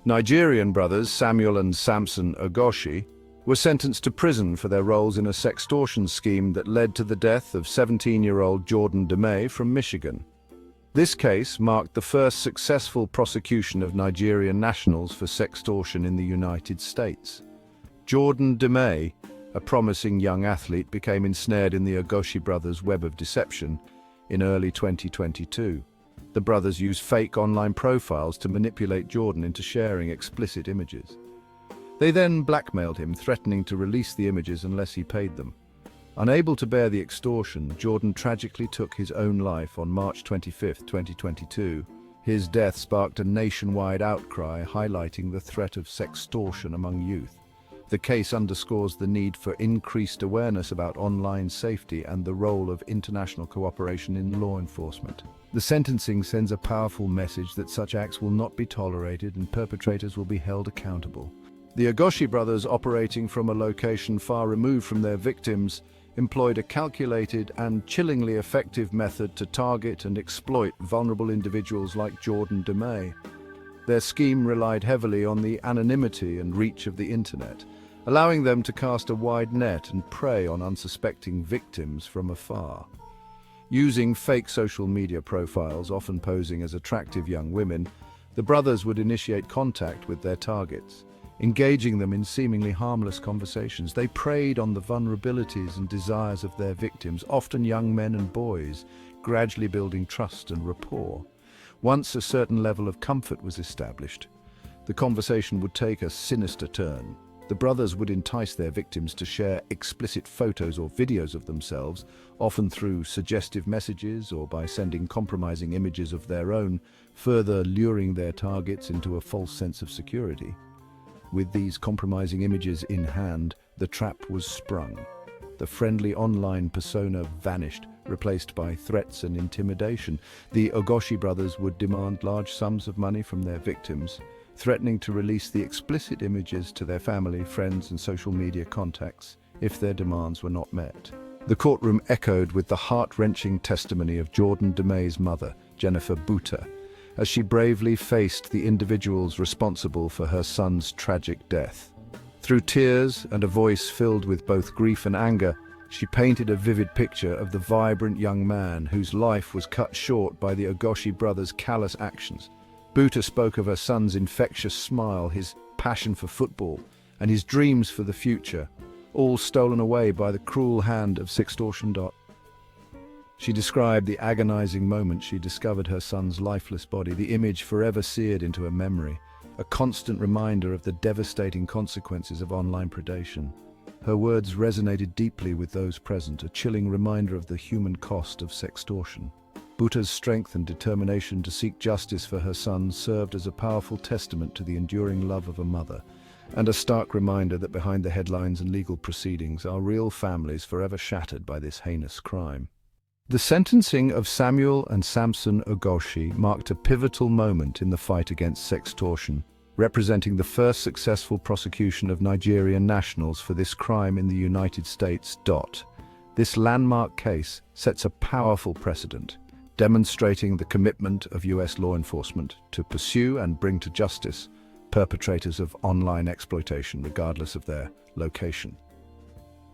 Nigerian brothers Samuel and Samson Ogoshi were sentenced to prison for their roles in a sextortion scheme that led to the death of 17-year-old Jordan DeMay from Michigan. This case marked the first successful prosecution of Nigerian nationals for sextortion in the United States. Jordan DeMay, a promising young athlete, became ensnared in the Ogoshi brothers' web of deception in early 2022. The brothers used fake online profiles to manipulate Jordan into sharing explicit images. They then blackmailed him, threatening to release the images unless he paid them. Unable to bear the extortion, Jordan tragically took his own life on March 25, 2022. His death sparked a nationwide outcry, highlighting the threat of sextortion among youth. The case underscores the need for increased awareness about online safety and the role of international cooperation in law enforcement. The sentencing sends a powerful message that such acts will not be tolerated and perpetrators will be held accountable. The Ogoshi brothers, operating from a location far removed from their victims, employed a calculated and chillingly effective method to target and exploit vulnerable individuals like Jordan DeMay. Their scheme relied heavily on the anonymity and reach of the internet, allowing them to cast a wide net and prey on unsuspecting victims from afar. Using fake social media profiles, often posing as attractive young women, the brothers would initiate contact with their targets, engaging them in seemingly harmless conversations. They preyed on the vulnerabilities and desires of their victims, often young men and boys, gradually building trust and rapport. Once a certain level of comfort was established, the conversation would take a sinister turn. The brothers would entice their victims to share explicit photos or videos of themselves, often through suggestive messages or by sending compromising images of their own, further luring their targets into a false sense of security. With these compromising images in hand, the trap was sprung. The friendly online persona vanished, replaced by threats and intimidation. The Ogoshi brothers would demand large sums of money from their victims, threatening to release the explicit images to their family, friends, and social media contacts if their demands were not met. The courtroom echoed with the heart-wrenching testimony of Jordan DeMay's mother, Jennifer Buta, as she bravely faced the individuals responsible for her son's tragic death. Through tears and a voice filled with both grief and anger, she painted a vivid picture of the vibrant young man whose life was cut short by the Ogoshi brothers' callous actions. Buta spoke of her son's infectious smile, his passion for football, and his dreams for the future, all stolen away by the cruel hand of Sextortion. She described the agonizing moment she discovered her son's lifeless body, the image forever seared into her memory, a constant reminder of the devastating consequences of online predation. Her words resonated deeply with those present, a chilling reminder of the human cost of sextortion. Buta's strength and determination to seek justice for her son served as a powerful testament to the enduring love of a mother, and a stark reminder that behind the headlines and legal proceedings are real families forever shattered by this heinous crime. The sentencing of Samuel and Samson Ogoshi marked a pivotal moment in the fight against sextortion, representing the first successful prosecution of Nigerian nationals for this crime in the United States. This landmark case sets a powerful precedent, demonstrating the commitment of U.S. law enforcement to pursue and bring to justice perpetrators of online exploitation, regardless of their location.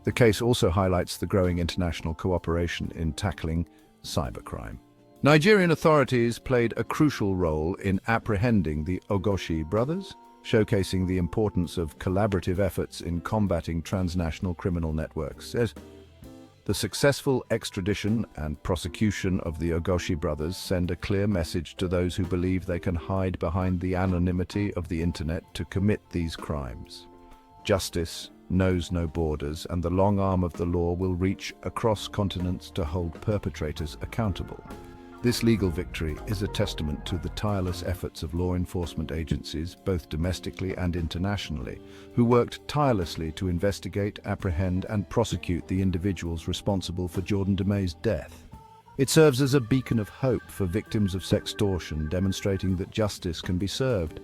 The case also highlights the growing international cooperation in tackling cybercrime. Nigerian authorities played a crucial role in apprehending the Ogoshi brothers, showcasing the importance of collaborative efforts in combating transnational criminal networks. The successful extradition and prosecution of the Ogoshi brothers send a clear message to those who believe they can hide behind the anonymity of the internet to commit these crimes. Justice knows no borders, and the long arm of the law will reach across continents to hold perpetrators accountable. This legal victory is a testament to the tireless efforts of law enforcement agencies, both domestically and internationally, who worked tirelessly to investigate, apprehend, and prosecute the individuals responsible for Jordan DeMay's death. It serves as a beacon of hope for victims of sextortion, demonstrating that justice can be served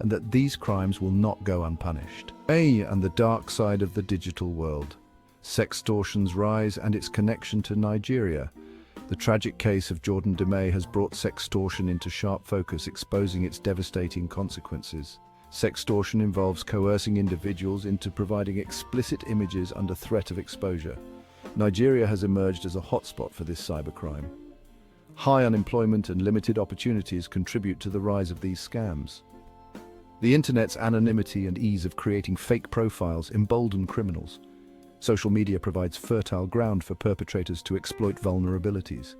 and that these crimes will not go unpunished. And the dark side of the digital world. Sextortion's rise and its connection to Nigeria. The tragic case of Jordan DeMay has brought sextortion into sharp focus, exposing its devastating consequences. Sextortion involves coercing individuals into providing explicit images under threat of exposure. Nigeria has emerged as a hotspot for this cybercrime. High unemployment and limited opportunities contribute to the rise of these scams. The internet's anonymity and ease of creating fake profiles embolden criminals. Social media provides fertile ground for perpetrators to exploit vulnerabilities.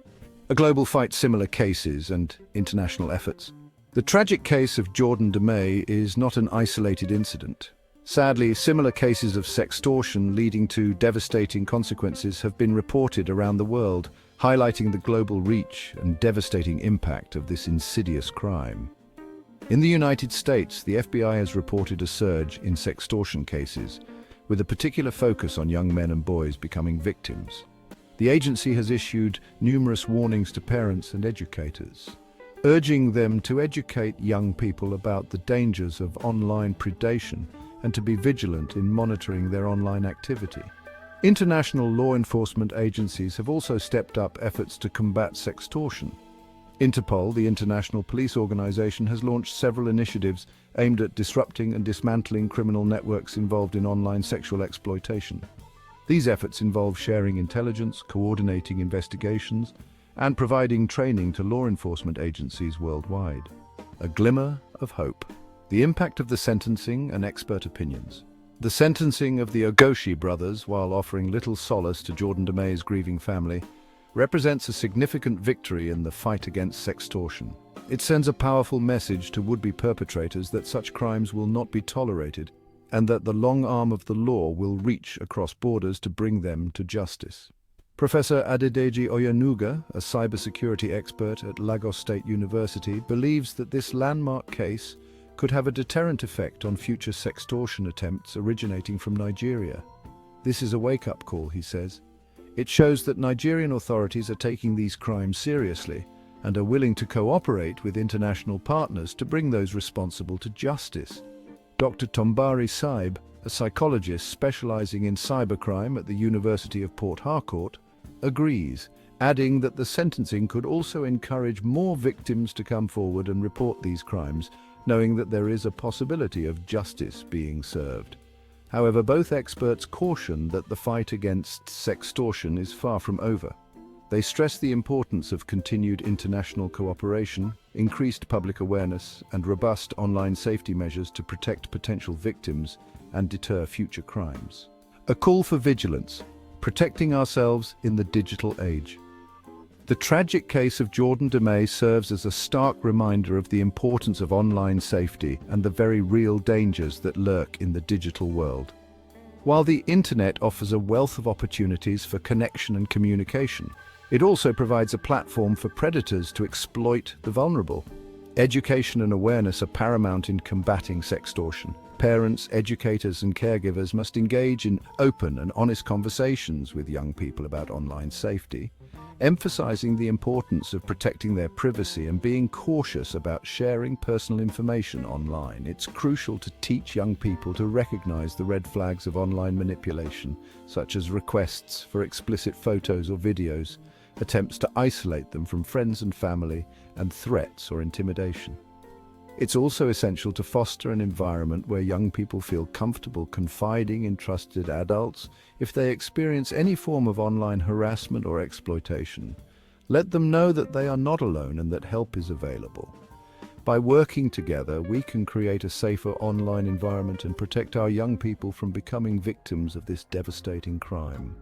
A global fight similar cases and international efforts. The tragic case of Jordan Demay is not an isolated incident. Sadly, similar cases of sextortion leading to devastating consequences have been reported around the world, highlighting the global reach and devastating impact of this insidious crime. In the United States, the FBI has reported a surge in sextortion cases, with a particular focus on young men and boys becoming victims. The agency has issued numerous warnings to parents and educators, urging them to educate young people about the dangers of online predation and to be vigilant in monitoring their online activity. International law enforcement agencies have also stepped up efforts to combat sextortion. Interpol, the international police organization, has launched several initiatives aimed at disrupting and dismantling criminal networks involved in online sexual exploitation. These efforts involve sharing intelligence, coordinating investigations, and providing training to law enforcement agencies worldwide. A glimmer of hope. The impact of the sentencing and expert opinions. The sentencing of the Ogoshi brothers, while offering little solace to Jordan Demay's grieving family, represents a significant victory in the fight against sextortion. It sends a powerful message to would-be perpetrators that such crimes will not be tolerated and that the long arm of the law will reach across borders to bring them to justice. Professor Adedeji Oyenuga, a cybersecurity expert at Lagos State University, believes that this landmark case could have a deterrent effect on future sextortion attempts originating from Nigeria. This is a wake-up call, he says. It shows that Nigerian authorities are taking these crimes seriously and are willing to cooperate with international partners to bring those responsible to justice. Dr. Tombari Saib, a psychologist specializing in cybercrime at the University of Port Harcourt, agrees, adding that the sentencing could also encourage more victims to come forward and report these crimes, knowing that there is a possibility of justice being served. However, both experts caution that the fight against sextortion is far from over. They stress the importance of continued international cooperation, increased public awareness, and robust online safety measures to protect potential victims and deter future crimes. A call for vigilance, protecting ourselves in the digital age. The tragic case of Jordan Demay serves as a stark reminder of the importance of online safety and the very real dangers that lurk in the digital world. While the internet offers a wealth of opportunities for connection and communication, it also provides a platform for predators to exploit the vulnerable. Education and awareness are paramount in combating sextortion. Parents, educators, and caregivers must engage in open and honest conversations with young people about online safety, emphasizing the importance of protecting their privacy and being cautious about sharing personal information online. It's crucial to teach young people to recognize the red flags of online manipulation, such as requests for explicit photos or videos, attempts to isolate them from friends and family, and threats or intimidation. It's also essential to foster an environment where young people feel comfortable confiding in trusted adults if they experience any form of online harassment or exploitation. Let them know that they are not alone and that help is available. By working together, we can create a safer online environment and protect our young people from becoming victims of this devastating crime.